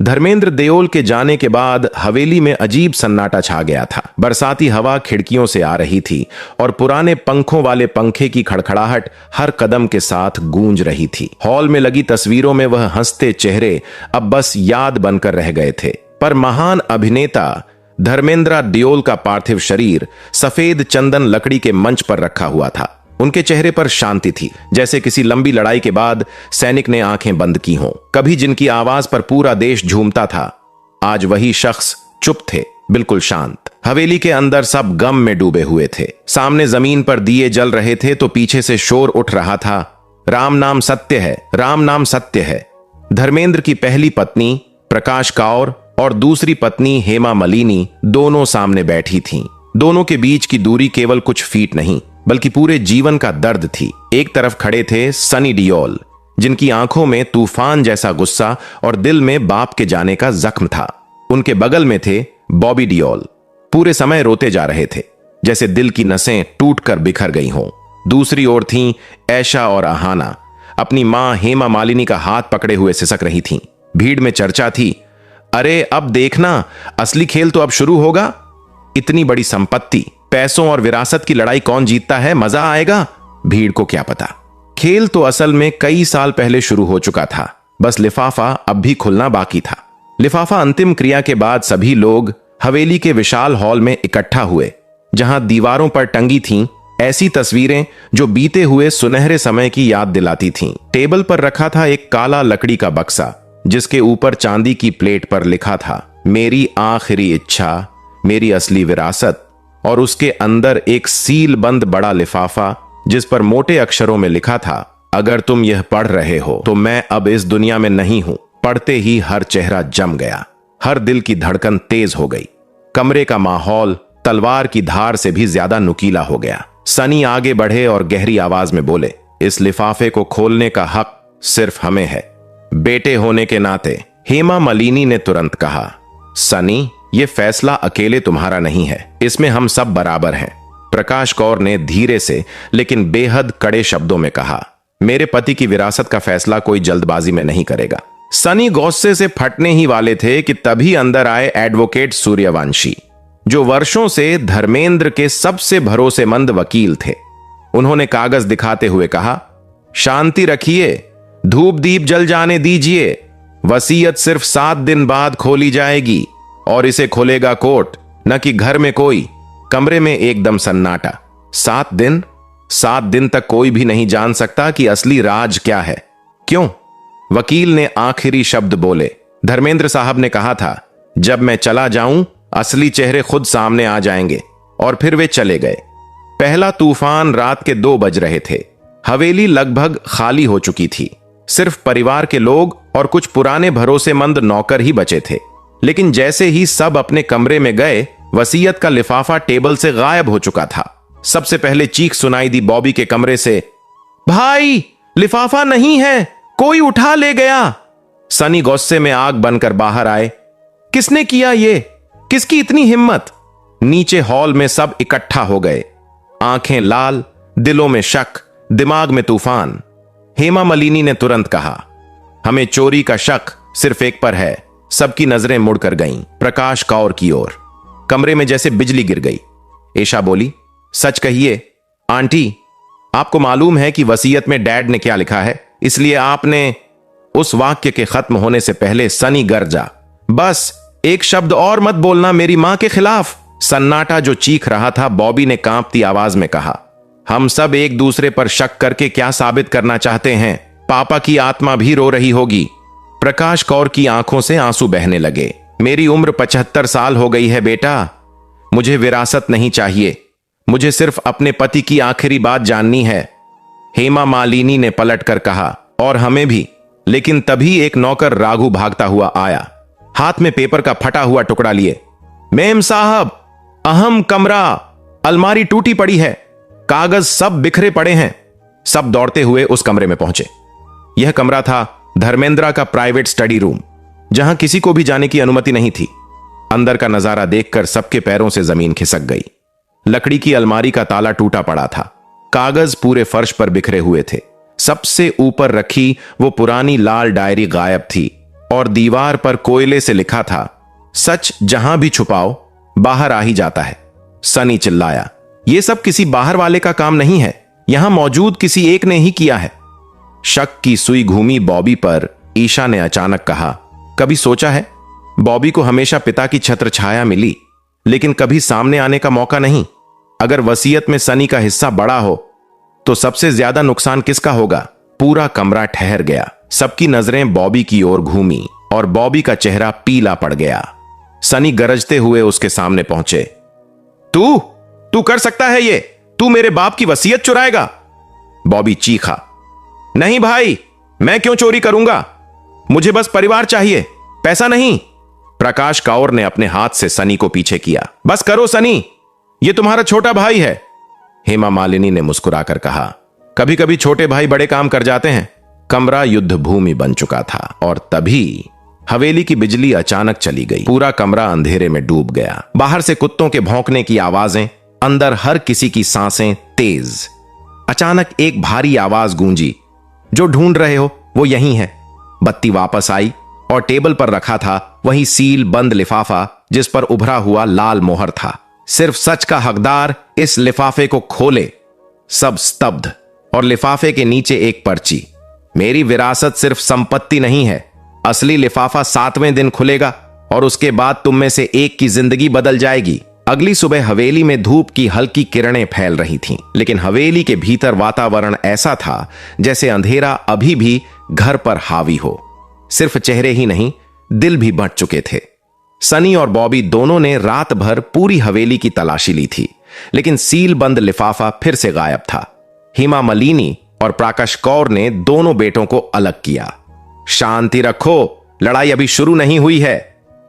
धर्मेंद्र देओल के जाने के बाद हवेली में अजीब सन्नाटा छा गया था। बरसाती हवा खिड़कियों से आ रही थी और पुराने पंखों वाले पंखे की खड़खड़ाहट हर कदम के साथ गूंज रही थी। हॉल में लगी तस्वीरों में वह हंसते चेहरे अब बस याद बनकर रह गए थे। पर महान अभिनेता धर्मेंद्र देओल का पार्थिव शरीर सफेद चंदन लकड़ी के मंच पर रखा हुआ था। उनके चेहरे पर शांति थी, जैसे किसी लंबी लड़ाई के बाद सैनिक ने आंखें बंद की हों। कभी जिनकी आवाज पर पूरा देश झूमता था, आज वही शख्स चुप थे, बिल्कुल शांत। हवेली के अंदर सब गम में डूबे हुए थे। सामने जमीन पर दिए जल रहे थे तो पीछे से शोर उठ रहा था, राम नाम सत्य है, राम नाम सत्य है। धर्मेंद्र की पहली पत्नी प्रकाश कौर और दूसरी पत्नी हेमा मालिनी दोनों सामने बैठी थीं। दोनों के बीच की दूरी केवल कुछ फीट नहीं बल्कि पूरे जीवन का दर्द थी। एक तरफ खड़े थे सनी देओल, जिनकी आंखों में तूफान जैसा गुस्सा और दिल में बाप के जाने का जख्म था। उनके बगल में थे बॉबी देओल, पूरे समय रोते जा रहे थे, जैसे दिल की नसें टूटकर बिखर गई हों। दूसरी ओर थीं ऐशा और अहाना, अपनी मां हेमा मालिनी का हाथ पकड़े हुए सिसक रही थीं। भीड़ में चर्चा थी, अरे अब देखना, असली खेल तो अब शुरू होगा। इतनी बड़ी संपत्ति, पैसों और विरासत की लड़ाई कौन जीतता है, मजा आएगा। भीड़ को क्या पता, खेल तो असल में कई साल पहले शुरू हो चुका था, बस लिफाफा अब भी खुलना बाकी था। लिफाफा अंतिम क्रिया के बाद सभी लोग हवेली के विशाल हॉल में इकट्ठा हुए, जहां दीवारों पर टंगी थीं ऐसी तस्वीरें जो बीते हुए सुनहरे समय की याद दिलाती थीं। टेबल पर रखा था एक काला लकड़ी का बक्सा, जिसके ऊपर चांदी की प्लेट पर लिखा था, मेरी आखिरी इच्छा, मेरी असली विरासत। और उसके अंदर एक सील बंद बड़ा लिफाफा, जिस पर मोटे अक्षरों में लिखा था, अगर तुम यह पढ़ रहे हो तो मैं अब इस दुनिया में नहीं हूं। पढ़ते ही हर चेहरा जम गया, हर दिल की धड़कन तेज हो गई। कमरे का माहौल तलवार की धार से भी ज्यादा नुकीला हो गया। सनी आगे बढ़े और गहरी आवाज में बोले, इस लिफाफे को खोलने का हक सिर्फ हमें है, बेटे होने के नाते। हेमा मालिनी ने तुरंत कहा, सनी, यह फैसला अकेले तुम्हारा नहीं है, इसमें हम सब बराबर हैं। प्रकाश कौर ने धीरे से लेकिन बेहद कड़े शब्दों में कहा, मेरे पति की विरासत का फैसला कोई जल्दबाजी में नहीं करेगा। सनी गुस्से से फटने ही वाले थे कि तभी अंदर आए एडवोकेट सूर्यवंशी, जो वर्षों से धर्मेंद्र के सबसे भरोसेमंद वकील थे। उन्होंने कागज दिखाते हुए कहा, शांति रखिए, धूप दीप जल जाने दीजिए। वसीयत सिर्फ 7 दिन बाद खोली जाएगी और इसे खोलेगा कोर्ट, न कि घर में कोई। कमरे में एकदम सन्नाटा। 7 दिन? 7 दिन तक कोई भी नहीं जान सकता कि असली राज क्या है। क्यों? वकील ने आखिरी शब्द बोले। धर्मेंद्र साहब ने कहा था, जब मैं चला जाऊं असली चेहरे खुद सामने आ जाएंगे। और फिर वे चले गए। पहला तूफान रात के 2 बज रहे थे। हवेली लगभग खाली हो चुकी थी, सिर्फ परिवार के लोग और कुछ पुराने भरोसेमंद नौकर ही बचे थे। लेकिन जैसे ही सब अपने कमरे में गए, वसीयत का लिफाफा टेबल से गायब हो चुका था। सबसे पहले चीख सुनाई दी बॉबी के कमरे से, भाई लिफाफा नहीं है, कोई उठा ले गया। सनी गुस्से में आग बनकर बाहर आए। किसने किया ये? किसकी इतनी हिम्मत? नीचे हॉल में सब इकट्ठा हो गए, आंखें लाल, दिलों में शक, दिमाग में तूफान। हेमा मालिनी ने तुरंत कहा, हमें चोरी का शक सिर्फ एक पर है। सबकी नजरें मुड़कर गईं प्रकाश कौर की ओर। कमरे में जैसे बिजली गिर गई। ऐशा बोली, सच कहिए आंटी, आपको मालूम है कि वसीयत में डैड ने क्या लिखा है, इसलिए आपने। उस वाक्य के खत्म होने से पहले सनी गरजा, बस एक शब्द और मत बोलना मेरी मां के खिलाफ। सन्नाटा जो चीख रहा था, बॉबी ने कांपती आवाज में कहा, हम सब एक दूसरे पर शक करके क्या साबित करना चाहते हैं? पापा की आत्मा भी रो रही होगी। प्रकाश कौर की आंखों से आंसू बहने लगे। मेरी उम्र 75 साल हो गई है बेटा, मुझे विरासत नहीं चाहिए, मुझे सिर्फ अपने पति की आखिरी बात जाननी है। हेमा मालिनी ने पलटकर कहा, और हमें भी। लेकिन तभी एक नौकर राघु भागता हुआ आया, हाथ में पेपर का फटा हुआ टुकड़ा लिए। मेम साहब, अहम कमरा, अलमारी टूटी पड़ी है, कागज सब बिखरे पड़े हैं। सब दौड़ते हुए उस कमरे में पहुंचे। यह कमरा था धर्मेंद्र का प्राइवेट स्टडी रूम, जहां किसी को भी जाने की अनुमति नहीं थी। अंदर का नजारा देखकर सबके पैरों से जमीन खिसक गई। लकड़ी की अलमारी का ताला टूटा पड़ा था, कागज पूरे फर्श पर बिखरे हुए थे। सबसे ऊपर रखी वो पुरानी लाल डायरी गायब थी और दीवार पर कोयले से लिखा था, सच जहां भी छुपाओ बाहर आ ही जाता है। सनी चिल्लाया, यह सब किसी बाहर वाले का काम नहीं है, यहां मौजूद किसी एक ने ही किया है। शक की सुई घूमी बॉबी पर ईशा ने अचानक कहा, कभी सोचा है? बॉबी को हमेशा पिता की छत्र छाया मिली, लेकिन कभी सामने आने का मौका नहीं। अगर वसीयत में सनी का हिस्सा बड़ा हो तो सबसे ज्यादा नुकसान किसका होगा? पूरा कमरा ठहर गया। सबकी नजरें बॉबी की ओर घूमी और बॉबी का चेहरा पीला पड़ गया। सनी गरजते हुए उसके सामने पहुंचे। तू तू कर सकता है ये? तू मेरे बाप की वसीयत चुराएगा? बॉबी चीखा। नहीं भाई, मैं क्यों चोरी करूंगा? मुझे बस परिवार चाहिए, पैसा नहीं। प्रकाश कौर ने अपने हाथ से सनी को पीछे किया। बस करो सनी, ये तुम्हारा छोटा भाई है। हेमा मालिनी ने मुस्कुराकर कहा, कभी कभी छोटे भाई बड़े काम कर जाते हैं। कमरा युद्ध भूमि बन चुका था और तभी हवेली की बिजली अचानक चली गई। पूरा कमरा अंधेरे में डूब गया। बाहर से कुत्तों के भौंकने की आवाजें, अंदर हर किसी की सांसें तेज। अचानक एक भारी आवाज गूंजी, जो ढूंढ रहे हो वो यहीं है। बत्ती वापस आई और टेबल पर रखा था वही सील बंद लिफाफा जिस पर उभरा हुआ लाल मोहर था। सिर्फ सच का हकदार इस लिफाफे को खोले। सब स्तब्ध और लिफाफे के नीचे एक पर्ची, मेरी विरासत सिर्फ संपत्ति नहीं है। असली लिफाफा 7वें दिन खुलेगा और उसके बाद तुम में से एक की जिंदगी बदल जाएगी। अगली सुबह हवेली में धूप की हल्की किरणें फैल रही थीं, लेकिन हवेली के भीतर वातावरण ऐसा था जैसे अंधेरा अभी भी घर पर हावी हो। सिर्फ चेहरे ही नहीं, दिल भी बंट चुके थे। सनी और बॉबी दोनों ने रात भर पूरी हवेली की तलाशी ली थी, लेकिन सील बंद लिफाफा फिर से गायब था। हेमा मालिनी और प्रकाश कौर ने दोनों बेटों को अलग किया। शांति रखो, लड़ाई अभी शुरू नहीं हुई है।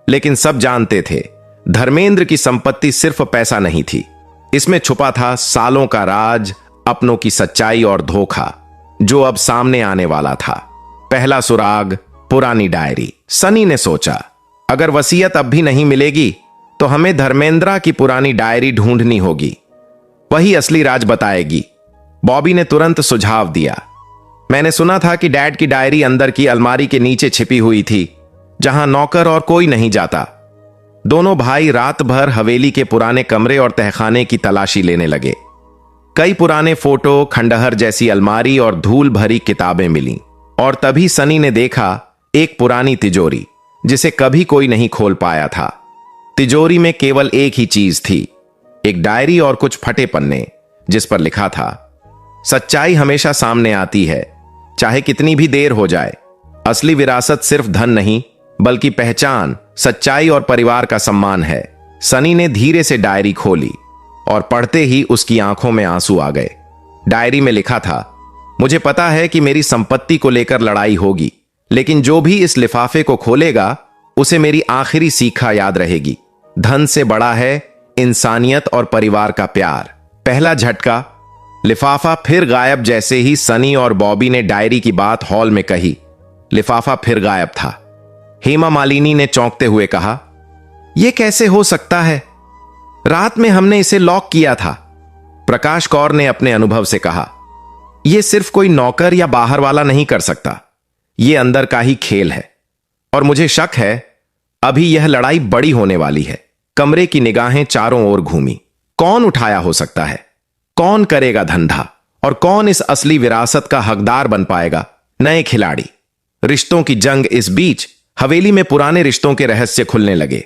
लेकिन सब जानते थे धर्मेंद्र की संपत्ति सिर्फ पैसा नहीं थी, इसमें छुपा था सालों का राज, अपनों की सच्चाई और धोखा, जो अब सामने आने वाला था। पहला सुराग, पुरानी डायरी। सनी ने सोचा, अगर वसीयत अब भी नहीं मिलेगी तो हमें धर्मेंद्रा की पुरानी डायरी ढूंढनी होगी, वही असली राज बताएगी। बॉबी ने तुरंत सुझाव दिया, मैंने सुना था कि डैड की डायरी अंदर की अलमारी के नीचे छिपी हुई थी, जहां नौकर और कोई नहीं जाता। दोनों भाई रात भर हवेली के पुराने कमरे और तहखाने की तलाशी लेने लगे। कई पुराने फोटो, खंडहर जैसी अलमारी और धूल भरी किताबें मिली। और तभी सनी ने देखा एक पुरानी तिजोरी, जिसे कभी कोई नहीं खोल पाया था। तिजोरी में केवल एक ही चीज थी, एक डायरी और कुछ फटे पन्ने, जिस पर लिखा था, सच्चाई हमेशा सामने आती है, चाहे कितनी भी देर हो जाए। असली विरासत सिर्फ धन नहीं, बल्कि पहचान, सच्चाई और परिवार का सम्मान है। सनी ने धीरे से डायरी खोली और पढ़ते ही उसकी आंखों में आंसू आ गए। डायरी में लिखा था, मुझे पता है कि मेरी संपत्ति को लेकर लड़ाई होगी, लेकिन जो भी इस लिफाफे को खोलेगा उसे मेरी आखिरी सीखा याद रहेगी। धन से बड़ा है इंसानियत और परिवार का प्यार। पहला झटका, लिफाफा फिर गायब। जैसे ही सनी और बॉबी ने डायरी की बात हॉल में कही, लिफाफा फिर गायब था। हेमा मालिनी ने चौंकते हुए कहा, यह कैसे हो सकता है? रात में हमने इसे लॉक किया था। प्रकाश कौर ने अपने अनुभव से कहा, यह सिर्फ कोई नौकर या बाहर वाला नहीं कर सकता, यह अंदर का ही खेल है। और मुझे शक है अभी यह लड़ाई बड़ी होने वाली है। कमरे की निगाहें चारों ओर घूमी। कौन उठाया हो सकता है? कौन करेगा धंधा? और कौन इस असली विरासत का हकदार बन पाएगा? नए खिलाड़ी। रिश्तों की जंग। इस बीच हवेली में पुराने रिश्तों के रहस्य खुलने लगे।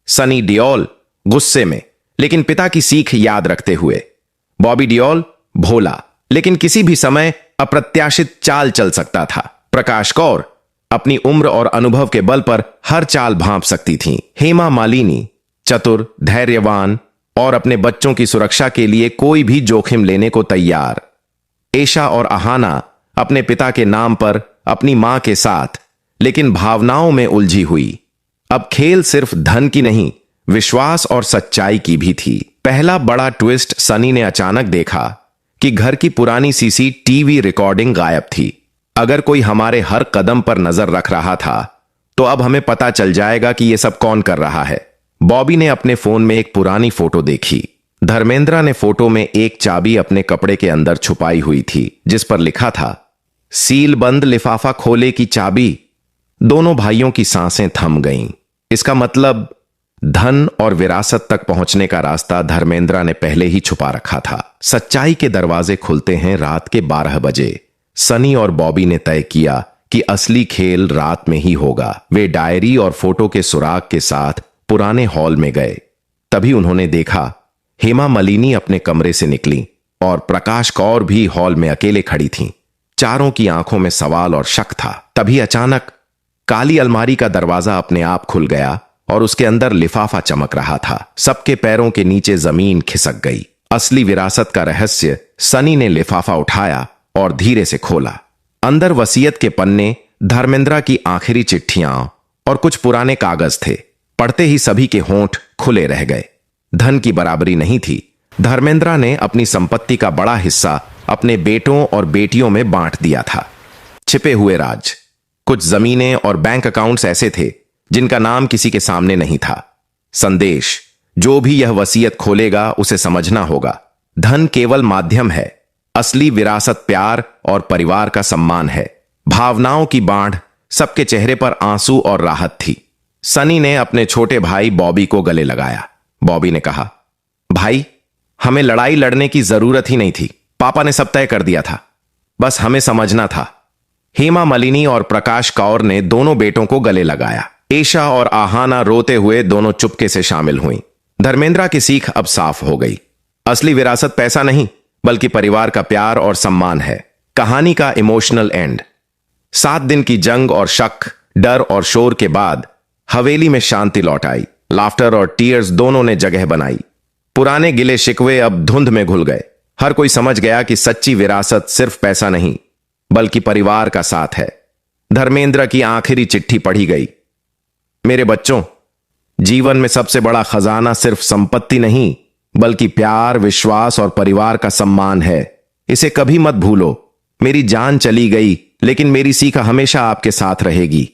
सनी डियोल गुस्से में, लेकिन पिता की सीख याद रखते हुए। बॉबी डियोल भोला, लेकिन किसी भी समय अप्रत्याशित चाल चल सकता था। प्रकाश कौर अपनी उम्र और अनुभव के बल पर हर चाल भांप सकती थीं। हेमा मालिनी चतुर, धैर्यवान और अपने बच्चों की सुरक्षा के लिए कोई भी जोखिम लेने को तैयार। एशा और अहाना अपने पिता के नाम पर, अपनी मां के साथ, लेकिन भावनाओं में उलझी हुई। अब खेल सिर्फ धन की नहीं, विश्वास और सच्चाई की भी थी। पहला बड़ा ट्विस्ट, सनी ने अचानक देखा कि घर की पुरानी सीसीटीवी रिकॉर्डिंग गायब थी। अगर कोई हमारे हर कदम पर नजर रख रहा था तो अब हमें पता चल जाएगा कि यह सब कौन कर रहा है। बॉबी ने अपने फोन में एक पुरानी फोटो देखी। धर्मेंद्रा ने फोटो में एक चाबी अपने कपड़े के अंदर छुपाई हुई थी, जिस पर लिखा था, सील बंद लिफाफा खोले की चाबी। दोनों भाइयों की सांसें थम गईं। इसका मतलब धन और विरासत तक पहुंचने का रास्ता धर्मेंद्र ने पहले ही छुपा रखा था। सच्चाई के दरवाजे खुलते हैं रात के 12 बजे। सनी और बॉबी ने तय किया कि असली खेल रात में ही होगा। वे डायरी और फोटो के सुराग के साथ पुराने हॉल में गए। तभी उन्होंने देखा हेमा मालिनी अपने कमरे से निकली और प्रकाश कौर भी हॉल में अकेले खड़ी थीं। चारों की आंखों में सवाल और शक था। तभी अचानक काली अलमारी का दरवाजा अपने आप खुल गया और उसके अंदर लिफाफा चमक रहा था। सबके पैरों के नीचे जमीन खिसक गई। असली विरासत का रहस्य। सनी ने लिफाफा उठाया और धीरे से खोला। अंदर वसीयत के पन्ने, धर्मेंद्र की आखिरी चिट्ठियां और कुछ पुराने कागज थे। पढ़ते ही सभी के होंठ खुले रह गए। धन की बराबरी नहीं थी। धर्मेंद्र ने अपनी संपत्ति का बड़ा हिस्सा अपने बेटों और बेटियों में बांट दिया था। छिपे हुए राज। कुछ जमीनें और बैंक अकाउंट्स ऐसे थे जिनका नाम किसी के सामने नहीं था। संदेश, जो भी यह वसीयत खोलेगा उसे समझना होगा, धन केवल माध्यम है, असली विरासत प्यार और परिवार का सम्मान है। भावनाओं की बाढ़। सबके चेहरे पर आंसू और राहत थी। सनी ने अपने छोटे भाई बॉबी को गले लगाया। बॉबी ने कहा, भाई, हमें लड़ाई लड़ने की जरूरत ही नहीं थी। पापा ने सब तय कर दिया था, बस हमें समझना था। हेमा मालिनी और प्रकाश कौर ने दोनों बेटों को गले लगाया। एशा और आहाना रोते हुए दोनों चुपके से शामिल हुईं। धर्मेंद्र की सीख अब साफ हो गई। असली विरासत पैसा नहीं, बल्कि परिवार का प्यार और सम्मान है। कहानी का इमोशनल एंड। 7 दिन की जंग और शक, डर और शोर के बाद हवेली में शांति लौट आई। लाफ्टर और टीयर्स दोनों ने जगह बनाई। पुराने गिले शिकवे अब धुंध में घुल गए। हर कोई समझ गया कि सच्ची विरासत सिर्फ पैसा नहीं, बल्कि परिवार का साथ है। धर्मेंद्र की आखिरी चिट्ठी पढ़ी गई। मेरे बच्चों, जीवन में सबसे बड़ा खजाना सिर्फ संपत्ति नहीं, बल्कि प्यार, विश्वास और परिवार का सम्मान है। इसे कभी मत भूलो। मेरी जान चली गई, लेकिन मेरी सीख हमेशा आपके साथ रहेगी।